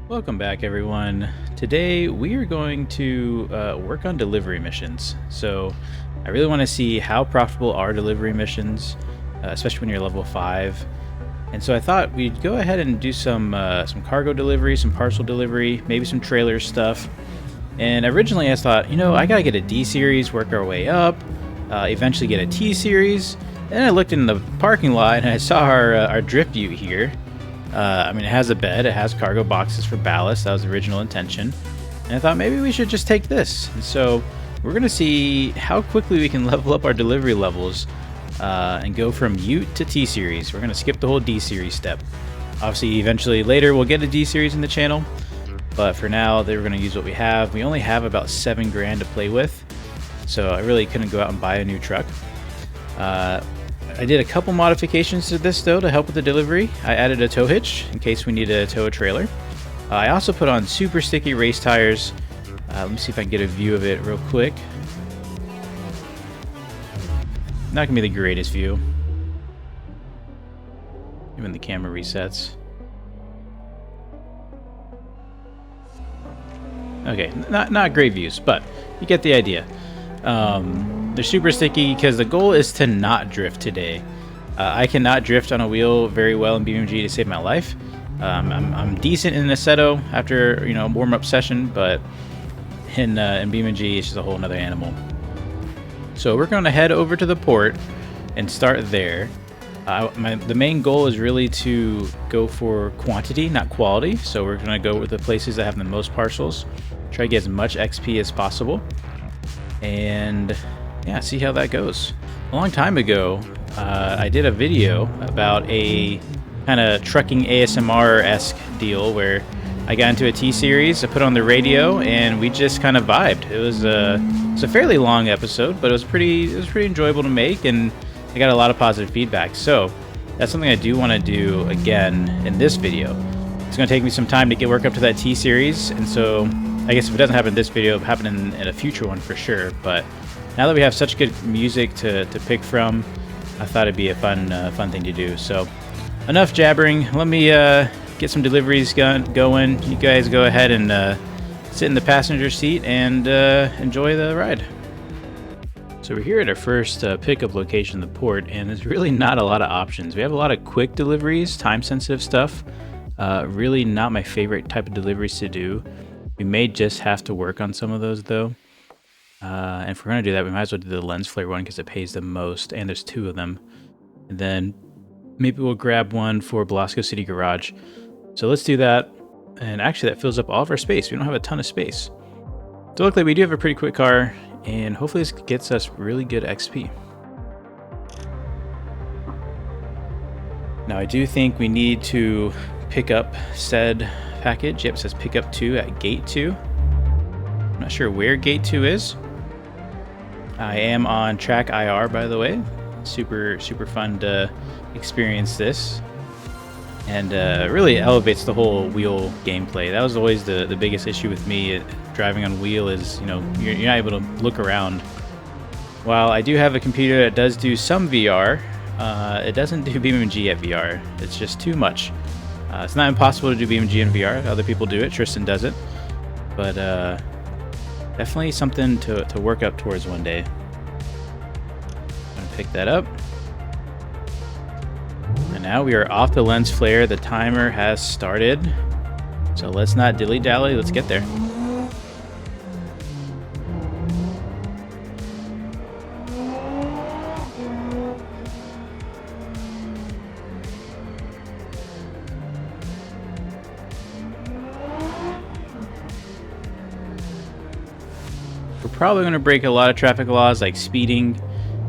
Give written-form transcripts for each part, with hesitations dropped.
Welcome back, everyone. Today we are going to work on delivery missions. So I really want to see how profitable are delivery missions, especially when you're level 5. And so I thought we'd go ahead and do some cargo delivery, some parcel delivery, maybe some trailer stuff. And originally I thought, I gotta get a D series, work our way up, eventually get a T series. Then I looked in the parking lot and I saw our drift ute here. It has a bed, it has cargo boxes for ballast, that was the original intention. And I thought maybe we should just take this. And so we're going to see how quickly we can level up our delivery levels and go from Ute to T-Series. We're going to skip the whole D-Series step. Obviously, eventually later we'll get a D-Series in the channel. But for now, we're going to use what we have. We only have about $7 grand to play with. So I really couldn't go out and buy a new truck. I did a couple modifications to this though to help with the delivery. I added a tow hitch in case we need to tow a trailer. I also put on super sticky race tires. Let me see if I can get a view of it real quick. Not gonna be the greatest view. Even the camera resets. Okay, not great views, but you get the idea. They're super sticky because the goal is to not drift today. I cannot drift on a wheel very well in BeamNG to save my life. I'm decent in Assetto after a warm-up session, but in BeamNG it's just a whole nother animal. So we're going to head over to the port and start there. The main goal is really to go for quantity, not quality. So we're going to go with the places that have the most parcels. Try to get as much XP as possible. And yeah, see how that goes. A long time ago, I did a video about a kind of trucking ASMR-esque deal where I got into a T-Series, I put on the radio, and we just kind of vibed. It was a fairly long episode, but it was pretty enjoyable to make, and I got a lot of positive feedback. So that's something I do want to do again in this video. It's going to take me some time to get work up to that T-Series, and so I guess if it doesn't happen in this video, it'll happen in a future one for sure. But now that we have such good music to pick from, I thought it'd be a fun thing to do. So enough jabbering. Let me get some deliveries going. You guys go ahead and sit in the passenger seat and enjoy the ride. So we're here at our first pickup location, the port, and there's really not a lot of options. We have a lot of quick deliveries, time-sensitive stuff. Really not my favorite type of deliveries to do. We may just have to work on some of those though. And if we're going to do that, we might as well do the lens flare one because it pays the most, and there's 2 of them. And then maybe we'll grab one for Belasco City Garage. So let's do that. And actually that fills up all of our space. We don't have a ton of space. So luckily we do have a pretty quick car, and hopefully this gets us really good XP. Now I do think we need to pick up said package. Yep, it says pick up 2 at gate 2. I'm not sure where gate 2 is. I am on TrackIR, by the way. Super fun to experience this, and really elevates the whole wheel gameplay. That was always the biggest issue with me driving on wheel is you're not able to look around. While I do have a computer that does do some VR, it doesn't do BeamNG at VR. It's just too much. It's not impossible to do BeamNG in VR. Other people do it. Tristan does it, but definitely something to work up towards one day. I'm gonna pick that up. And now we are off the lens flare. The timer has started. So let's not dilly-dally, let's get there. We're probably going to break a lot of traffic laws like speeding,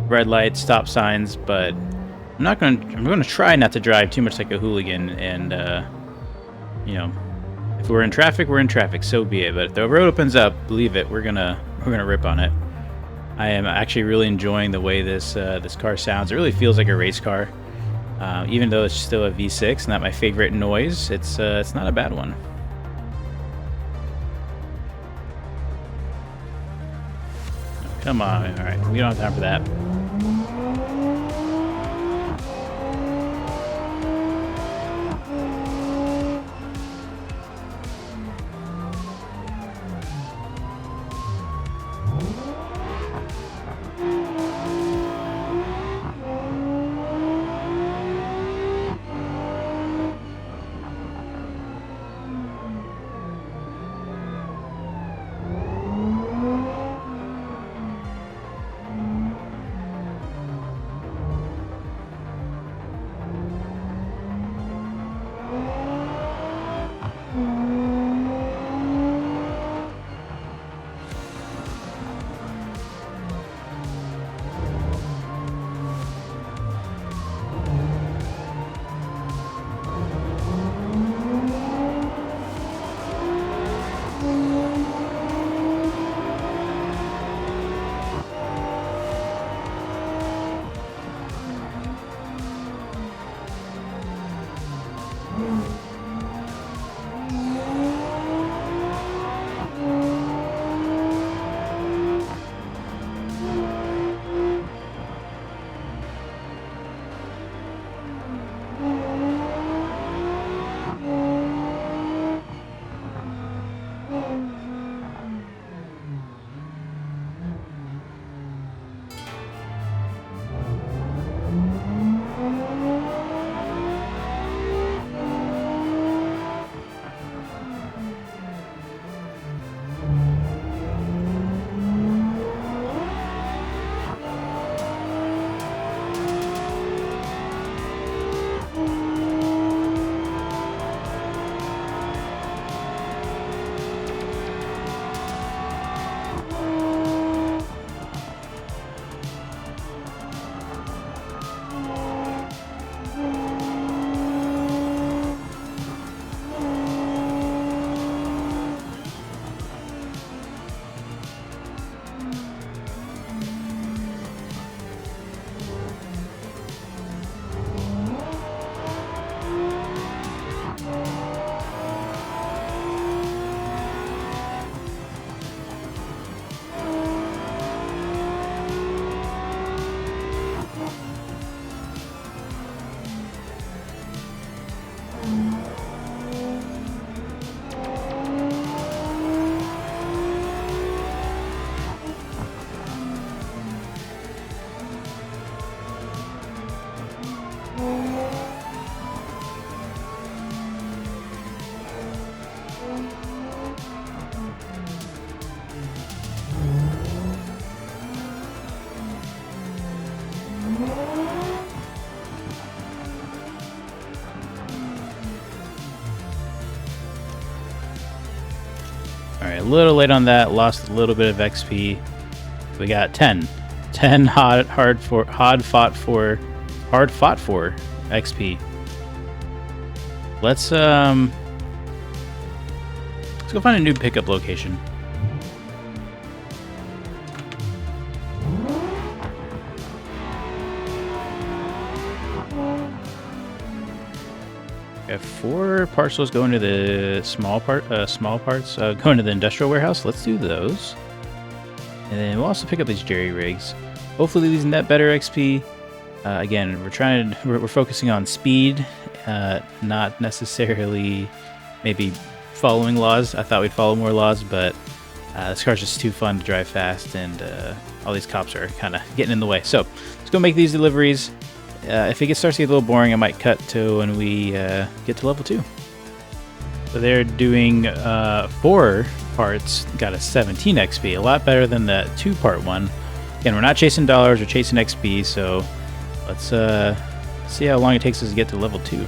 red lights, stop signs, but I'm going to try not to drive too much like a hooligan, and if we're in traffic, so be it. But if the road opens up, believe it, we're gonna rip on it. I am actually really enjoying the way this car sounds. It really feels like a race car, even though it's still a V6, not my favorite noise. It's not a bad one. Come on, all right, we don't have time for that. little late on that, lost a little bit of XP. We got 10 hard fought for XP. Let's go find a new pickup location. We have 4 parcels going to the small parts going to the industrial warehouse. Let's do those. And then we'll also pick up these jerry rigs. Hopefully these net better XP. Again, we're focusing on speed, not necessarily maybe following laws. I thought we'd follow more laws, but this car's just too fun to drive fast, and all these cops are kind of getting in the way. So let's go make these deliveries. If it starts to get a little boring, I might cut to when we get to level 2. So they're doing 4 parts, got a 17 XP, a lot better than the 2-part one. Again, we're not chasing dollars, we're chasing XP, so let's see how long it takes us to get to level 2.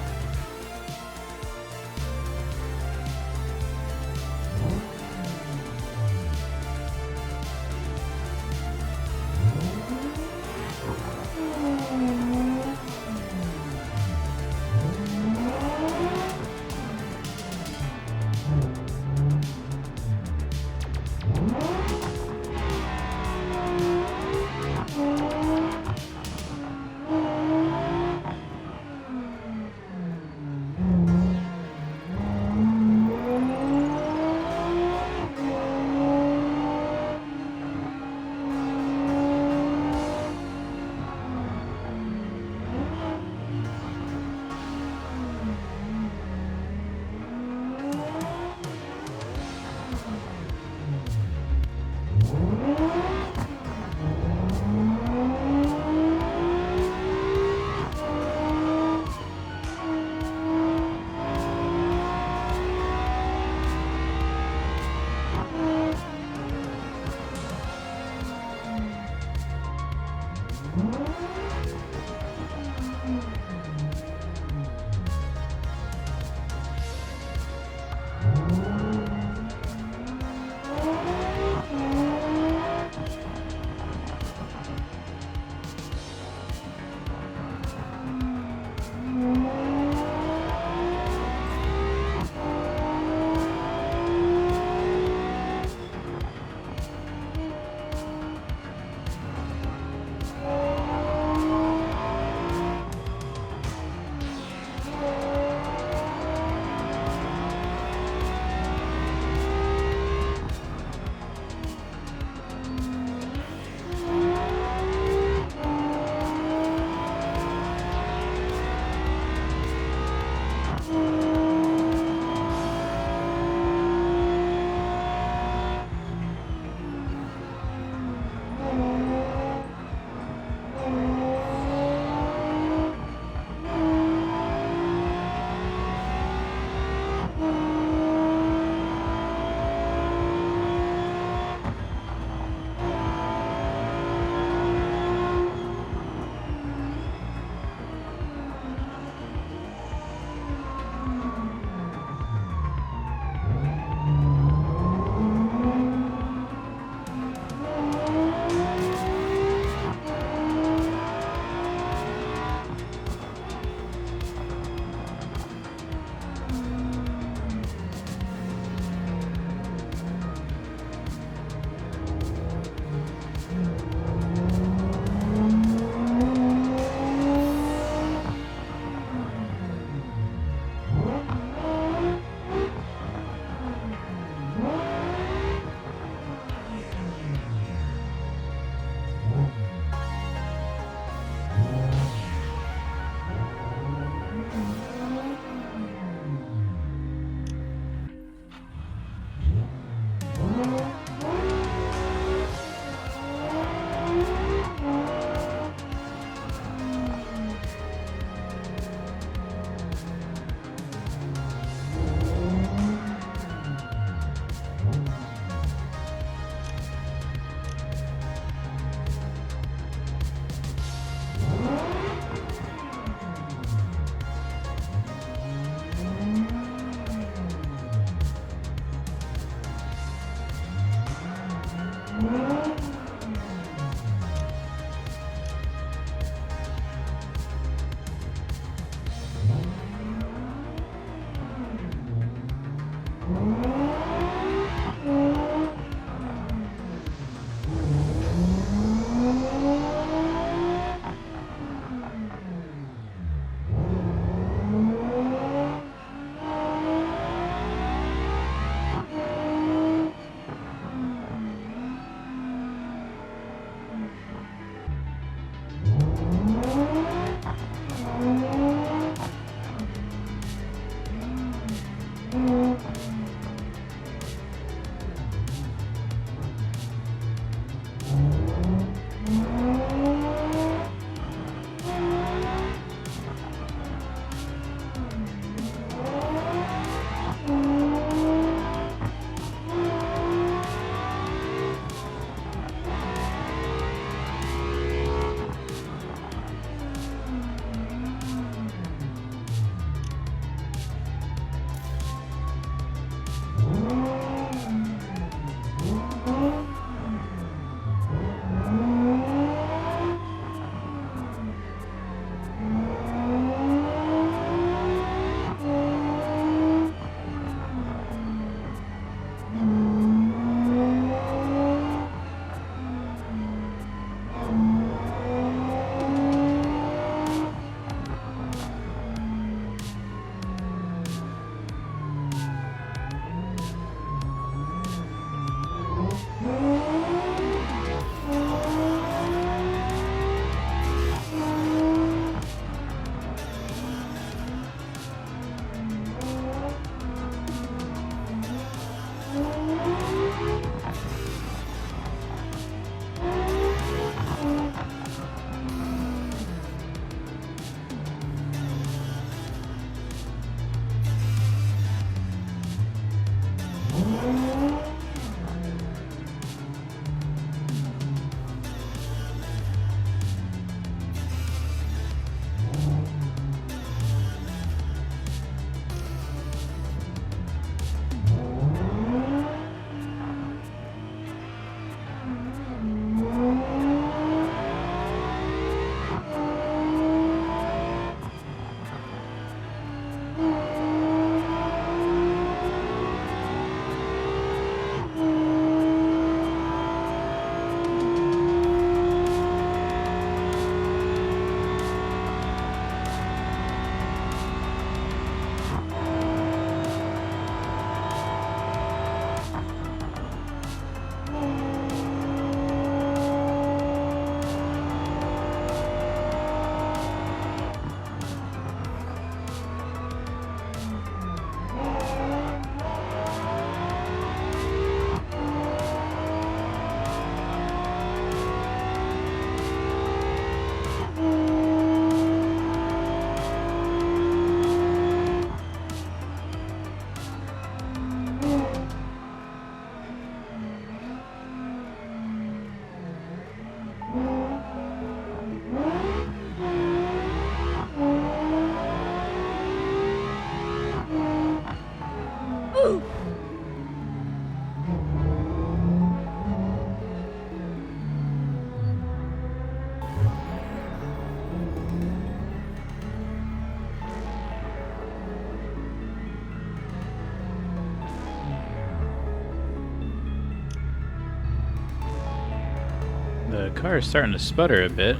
The car is starting to sputter a bit.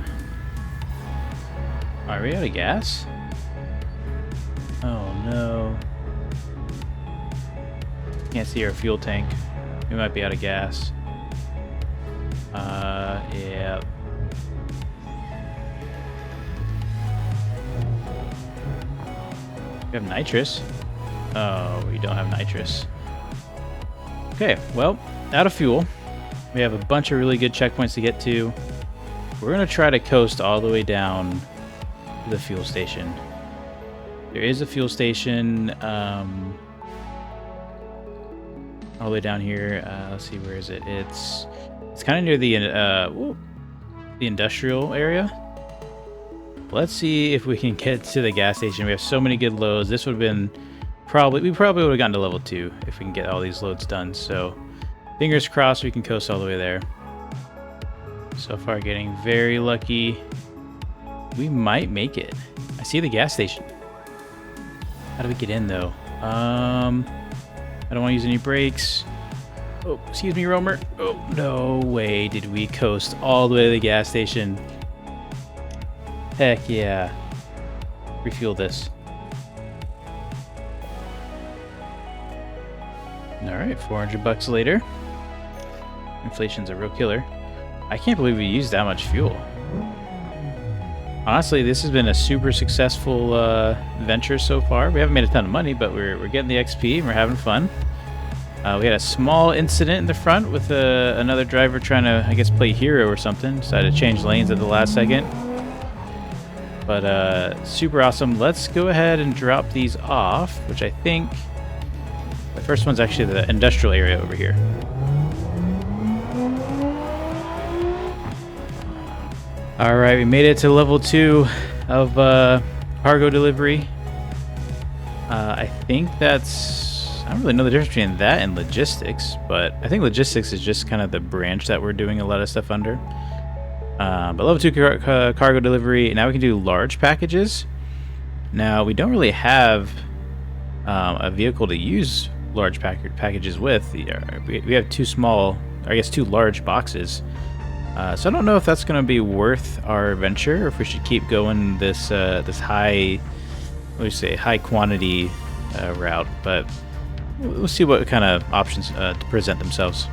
Are we out of gas? Oh no. Can't see our fuel tank. We might be out of gas. Yeah. We have nitrous. Oh, we don't have nitrous. Okay, well, out of fuel. We have a bunch of really good checkpoints to get to. We're gonna try to coast all the way down to the fuel station. There is a fuel station all the way down here. Let's see, where is it? It's kind of near the industrial area. Let's see if we can get to the gas station. We have so many good loads. This would have been we probably would have gotten to level 2 if we can get all these loads done. So fingers crossed we can coast all the way there. So far getting very lucky. We might make it. I see the gas station. How do we get in though? I don't want to use any brakes. Oh, excuse me, Romer. Oh, no way did we coast all the way to the gas station. Heck yeah. Refuel this. Alright, $400 later. Inflation's a real killer. I can't believe we used that much fuel. Honestly, this has been a super successful venture so far. We haven't made a ton of money, but we're getting the XP and we're having fun. We had a small incident in the front with another driver trying to, I guess, play hero or something. Decided to change lanes at the last second. But super awesome. Let's go ahead and drop these off, which I think the first one's actually the industrial area over here. All right, we made it to level 2 of cargo delivery. I think that's, I don't really know the difference between that and logistics, but I think logistics is just kind of the branch that we're doing a lot of stuff under. But level 2 cargo delivery, now we can do large packages. Now, we don't really have a vehicle to use large packages with. We have two large boxes. So I don't know if that's going to be worth our venture, or if we should keep going this high quantity route. But we'll see what kind of options present themselves.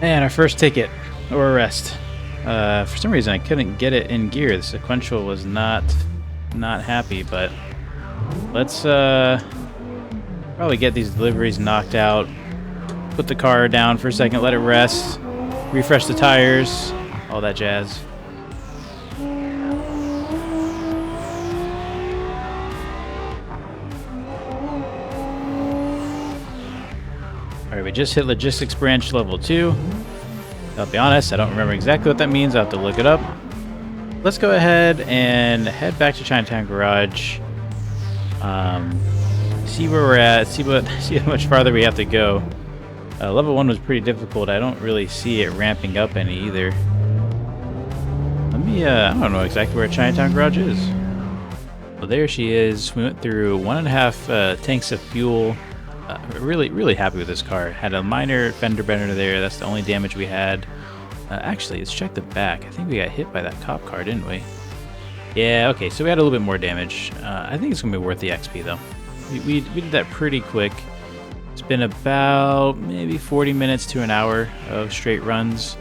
And our first ticket, or arrest. For some reason I couldn't get it in gear. The sequential was not happy, but let's probably get these deliveries knocked out. Put the car down for a second, let it rest, refresh the tires, all that jazz. Alright, we just hit logistics branch level 2. I'll be honest, I don't remember exactly what that means. I'll have to look it up. Let's go ahead and head back to Chinatown Garage. See where we're at, see how much farther we have to go. Level 1 was pretty difficult. I don't really see it ramping up any either. Let me, I don't know exactly where Chinatown Garage is. Well, there she is. We went through 1.5 tanks of fuel. Really happy with this car. Had a minor fender bender there. That's the only damage we had. Actually, let's check the back. I think we got hit by that cop car, didn't we? Yeah, okay, so we had a little bit more damage. I think it's going to be worth the XP, though. We did that pretty quick. It's been about maybe 40 minutes to an hour of straight runs.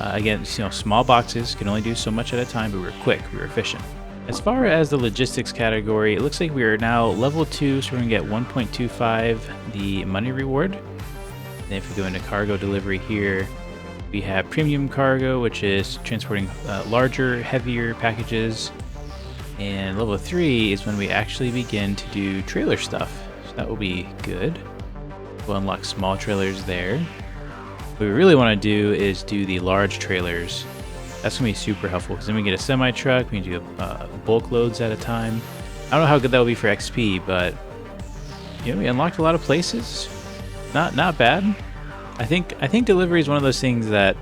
Again, you know, small boxes, can only do so much at a time, but we were quick, we were efficient. As far as the logistics category, it looks like we are now level 2, so we're going to get 1.25 the money reward. And if we go into cargo delivery here, we have premium cargo, which is transporting larger, heavier packages. And level 3 is when we actually begin to do trailer stuff. So that will be good. We'll unlock small trailers there. What we really want to do is do the large trailers. That's going to be super helpful because then we get a semi-truck, we can do bulk loads at a time. I don't know how good that will be for XP, but you know, we unlocked a lot of places. Not bad. I think delivery is one of those things that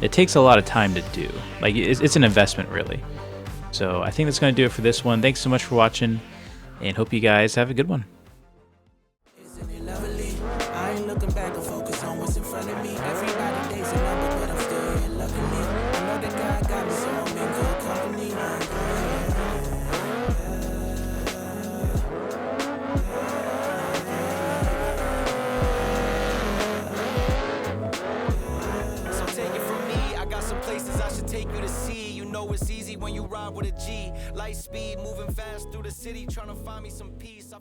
it takes a lot of time to do. Like it's an investment really. So I think that's going to do it for this one. Thanks so much for watching and hope you guys have a good one. Take you to see, you know it's easy when you ride with a G. Light speed, moving fast through the city, trying to find me some peace.